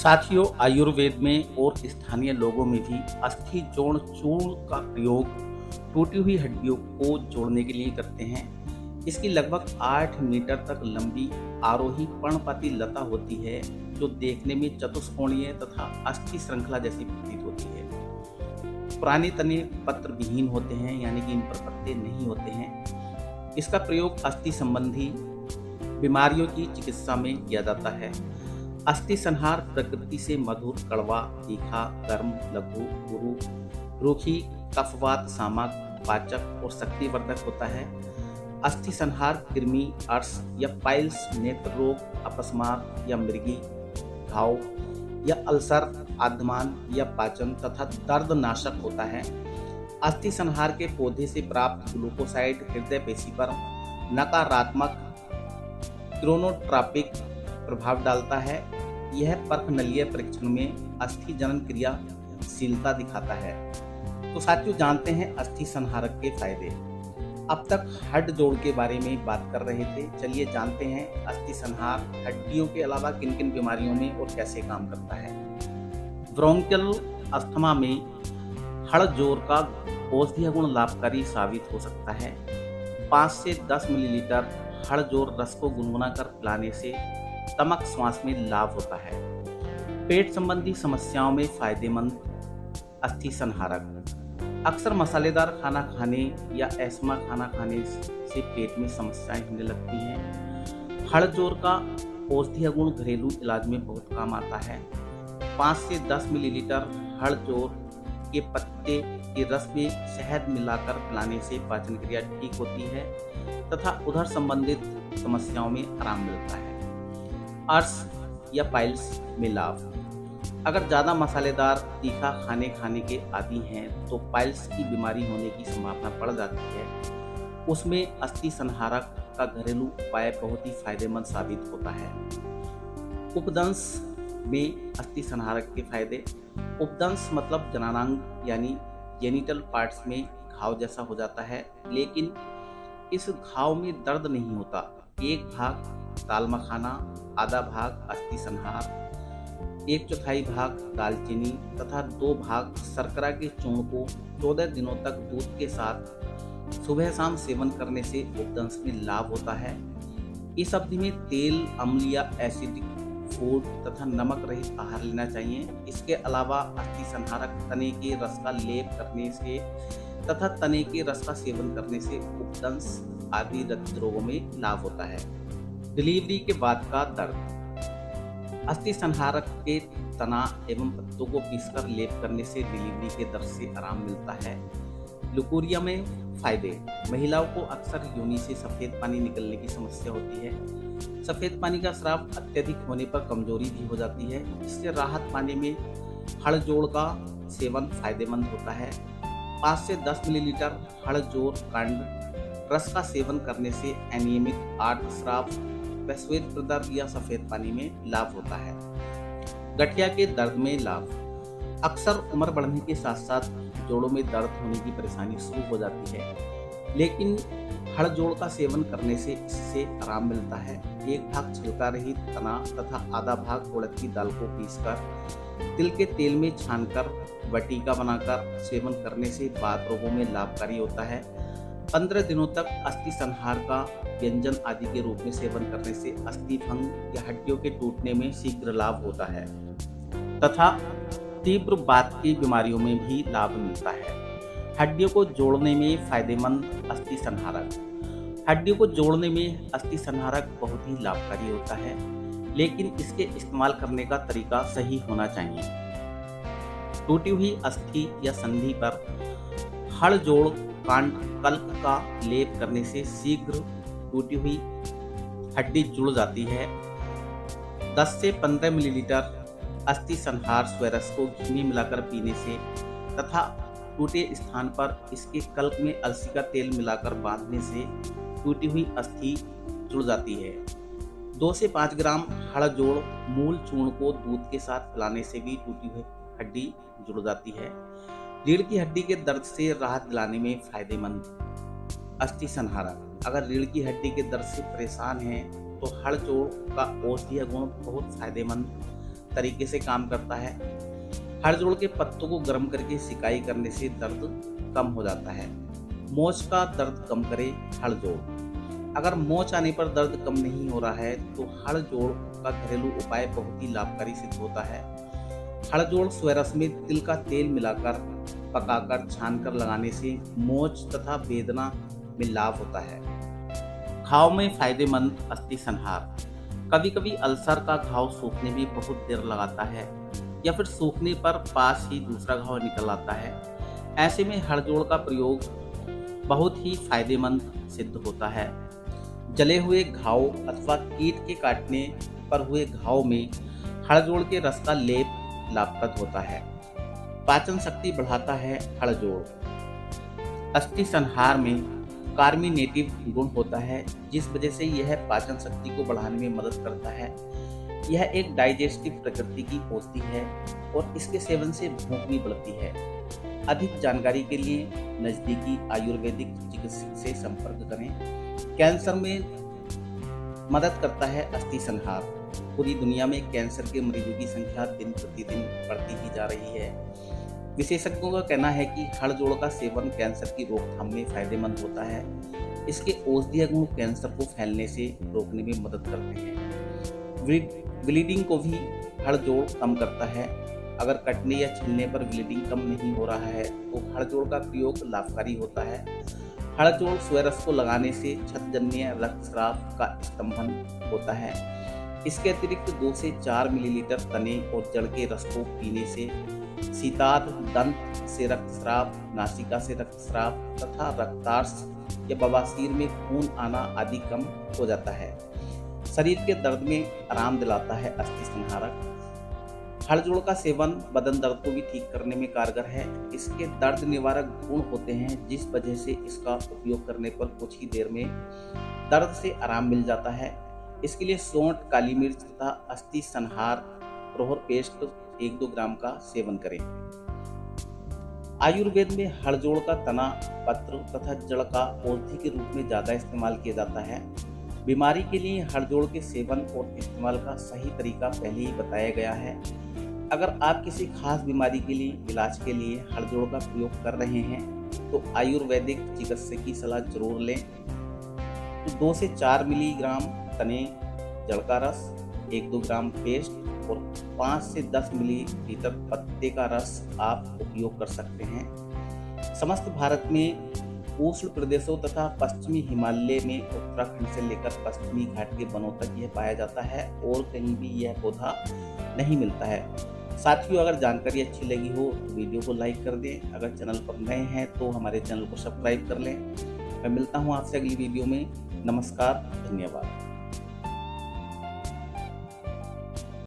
साथियों, आयुर्वेद में और स्थानीय लोगों में भी अस्थि जोड़ चूर्ण का प्रयोग टूटी हुई हड्डियों को जोड़ने के लिए करते हैं। इसकी लगभग 8 मीटर तक लंबी आरोही पर्णपाती लता होती है, जो देखने में चतुष्कोणीय तथा अस्थि श्रृंखला जैसी प्रतीत होती है। पुराने तने पत्र विहीन होते हैं, यानी कि इन पर पत्ते नहीं होते हैं। इसका प्रयोग अस्थि संबंधी बीमारियों की चिकित्सा में किया जाता है। अस्थि संहार प्रकृति से मधुर, कड़वा, तीखा, गर्म, लघु, गुरु, रूखी, कफवात शामक, पाचक और शक्तिवर्धक होता है। अस्थि संहार कृमि, अर्श या पाइल्स, नेत्र रोग, अपस्मार या मृगी, घाव या अल्सर, आद्यमान या पाचन तथा दर्द नाशक होता है। अस्थि संहार के पौधे से प्राप्त ग्लूकोसाइड हृदय पेशी पर नकारात्मक क्रोनोट्रॉपिक प्रभाव डालता है। यह पर्खनलीय परीक्षण में अस्थि जनन क्रियाशीलता दिखाता है। तो साथियों, जानते हैं अस्थि संहारक के फायदे। अब तक हड्ड जोड़ के बारे में बात कर रहे थे, चलिए जानते हैं अस्थि संहार हड्डियों के अलावा किन किन बीमारियों में और कैसे काम करता है। ब्रोंकियल अस्थमा में हड़ जोड़ का औषधीय गुण लाभकारी साबित हो सकता है। 5 से 10 मिलीलीटर हड़ जोड़ रस को गुनगुना कर पिलाने से तमक श्वास में लाभ होता है। पेट संबंधी समस्याओं में फायदेमंद अस्थि संहारक। अक्सर मसालेदार खाना खाने या एस्मा खाना खाने से पेट में समस्याएं होने लगती हैं। हड़ जोड़ का औषधीय गुण घरेलू इलाज में बहुत काम आता है। 5 से 10 मिलीलीटर हड़ जोड़ के पत्ते के रस में शहद मिलाकर पिलाने से पाचन क्रिया ठीक होती है तथा उधर संबंधित समस्याओं में आराम मिलता है। अर्श या पाइल्स में लाभ। अगर ज़्यादा मसालेदार तीखा खाने के आदी हैं तो पाइल्स की बीमारी होने की संभावना बढ़ जाती है। उसमें अस्थि संहारक का घरेलू उपाय बहुत ही फायदेमंद साबित होता है। उपदंश में अस्थि संहारक के फायदे। उपदंश मतलब जनानांग यानी जेनिटल पार्ट्स में घाव जैसा हो जाता है, लेकिन इस घाव में दर्द नहीं होता। एक भाग ताल मखाना, आधा भाग अस्थि संहार, 1/4 भाग दालचीनी तथा 2 भाग शर्करा के चूर्ण को 14 दिनों तक दूध के साथ सुबह शाम सेवन करने से उपदंश में लाभ होता है। इस अवधि में तेल, अम्ल या एसिडिक फूड तथा नमक रहित आहार लेना चाहिए। इसके अलावा अस्थि संहारक तने के रस का लेप करने से तथा तने के रस का सेवन करने से उपदंश आदि रक्त रोगों में लाभ होता है। डिलीवरी के बाद का दर्द। अस्थि संहारक के तना एवं पत्तों को पीसकर लेप करने से डिलीवरी के दर्द से आराम मिलता है। लुकुरिया में फायदे। महिलाओं को अक्सर योनि से सफ़ेद पानी निकलने की समस्या होती है। सफ़ेद पानी का स्राव अत्यधिक होने पर कमजोरी भी हो जाती है। इससे राहत पाने में हड़ जोड़ का सेवन फायदेमंद होता है। 5 से 10 मिलीलीटर हड़ जोड़ कांड रस का सेवन करने से अनियमित आर्तस्राव व श्वेत प्रदर्भ या सफ़ेद पानी में लाभ होता है। गठिया के दर्द में लाभ। अक्सर उम्र बढ़ने के साथ साथ जोड़ों में दर्द होने की परेशानी शुरू हो जाती है, लेकिन हड़ जोड़ का सेवन करने से इससे आराम मिलता है। 1 भाग छिलका रहित तना तथा आधा भाग उड़द की दाल को पीसकर तिल के तेल में छानकर बटीका बनाकर सेवन करने से वात रोगों में लाभकारी होता है। 15 दिनों तक अस्थि संहार का व्यंजन आदि के रूप में सेवन करने से अस्थि भंग या हड्डियों के टूटने में शीघ्र लाभ होता है तथा तीव्र वात की बीमारियों में भी लाभ मिलता है। हड्डियों को जोड़ने में फायदेमंद अस्थि संहारक। हड्डियों को जोड़ने में अस्थि संहारक बहुत ही लाभकारी होता है, लेकिन इसके इस्तेमाल करने का तरीका सही होना चाहिए। टूटी हुई अस्थि या संधि पर हड़ जोड़ कांड कल्प का लेप करने से शीघ्र टूटी हुई हड्डी जुड़ जाती है। 10 से 15 मिलीलीटर अस्थि संहार स्वरस को घी में मिलाकर पीने से तथा टूटे स्थान पर इसके कल्प में अलसी का तेल मिलाकर बांधने से टूटी हुई अस्थि जुड़ जाती है। 2 से 5 ग्राम हड़ जोड़ मूल चूर्ण को दूध के साथ पिलाने से भी टूटी हुई हड्डी जुड़ जाती है। रीढ़ की हड्डी के दर्द से राहत दिलाने में फायदेमंद अस्थि संहारक। अगर रीढ़ की हड्डी के दर्द से परेशान हैं तो हड़ जोड़ का औषधीय गुण बहुत फायदेमंद तरीके से काम करता है। हड़जोड़ के पत्तों को गर्म करके सिकाई करने से दर्द कम हो जाता है। मोच का दर्द कम करे हड़जोड़। अगर मोच आने पर दर्द कम नहीं हो रहा है तो हड़जोड़ का घरेलू उपाय बहुत ही लाभकारी सिद्ध होता है। हड़जोड़ स्वरस में तिल का तेल मिलाकर पकाकर छानकर लगाने से मोच तथा वेदना में लाभ होता है। घाव में फायदेमंद अस्थि संहार। कभी कभी अल्सर का घाव सूखने में बहुत देर लगाता है या फिर सूखने पर पास ही दूसरा घाव निकल आता है। ऐसे में हड़जोड़ का प्रयोग बहुत ही फायदेमंद सिद्ध होता है। जले हुए घाव अथवा कीट के काटने पर हुए घाव में हड़जोड़ के रस का लेप लाभप्रद होता है। पाचन शक्ति बढ़ाता है हड़जोड़। अस्थि संहार में कार्मिनेटिव गुण होता है जिस वजह से यह पाचन शक्ति को बढ़ाने में मदद करता है। यह एक डाइजेस्टिव प्रकृति की औषधि है और इसके सेवन से भूख भी बढ़ती है। अधिक जानकारी के लिए नज़दीकी आयुर्वेदिक चिकित्सक से संपर्क करें। कैंसर में मदद करता है अस्थि संहार। पूरी दुनिया में कैंसर के मरीजों की संख्या दिन प्रतिदिन बढ़ती ही जा रही है। विशेषज्ञों का कहना है कि हड़जोड़ का सेवन कैंसर की रोकथाम में फायदेमंद होता है। इसके औषधीय गुण कैंसर को फैलने से रोकने में मदद करते हैं। ब्लीडिंग को भी हड़जोड़ कम करता है। अगर कटने या छिलने पर ब्लीडिंग कम नहीं हो रहा है तो हड़जोड़ का प्रयोग लाभकारी होता है। हड़जोड़ स्वरस को लगाने से छदजन्य रक्तस्राव का स्तंभन होता है। इसके अतिरिक्त 2 से 4 मिलीलीटर तने और जड़ के रस को पीने से शीताद, दंत से रक्तस्राव, नासिका से रक्तस्राव तथा रक्तार्स या बवासीर में खून आना आदि कम हो जाता है। शरीर के दर्द में आराम दिलाता है अस्थि संहारक। हड़जोड़ का सेवन बदन दर्द को भी ठीक करने में कारगर है। इसके दर्द निवारक गुण होते हैं जिस वजह से इसका उपयोग करने पर कुछ ही देर में दर्द से आराम मिल जाता है। इसके लिए सौंठ, काली मिर्च तथा अस्थि संहार प्रोहर पेस्ट 1-2 ग्राम का सेवन करें। आयुर्वेद में हड़जोड़ का तना, पत्र तथा जड़ का औषधि के रूप में ज़्यादा इस्तेमाल किया जाता है। बीमारी के लिए हड़जोड़ के सेवन और इस्तेमाल का सही तरीका पहले ही बताया गया है। अगर आप किसी खास बीमारी के लिए इलाज के लिए हड़जोड़ का प्रयोग कर रहे हैं तो आयुर्वेदिक चिकित्सक की सलाह जरूर लें। तो 2 से 4 मिलीग्राम तने जड़ का रस, 1-2 ग्राम पेस्ट और 5 से 10 मिलीलीटर पत्ते का रस आप उपयोग कर सकते हैं। समस्त भारत में उष्ण प्रदेशों तथा पश्चिमी हिमालय में उत्तराखंड से लेकर पश्चिमी घाट के वनों तक यह पाया जाता है और कहीं भी यह पौधा नहीं मिलता है। साथियों, अगर जानकारी अच्छी लगी हो तो वीडियो को लाइक कर दें। अगर चैनल पर नए हैं तो हमारे चैनल को सब्सक्राइब कर लें। मैं मिलता हूं आपसे अगली वीडियो में। नमस्कार, धन्यवाद।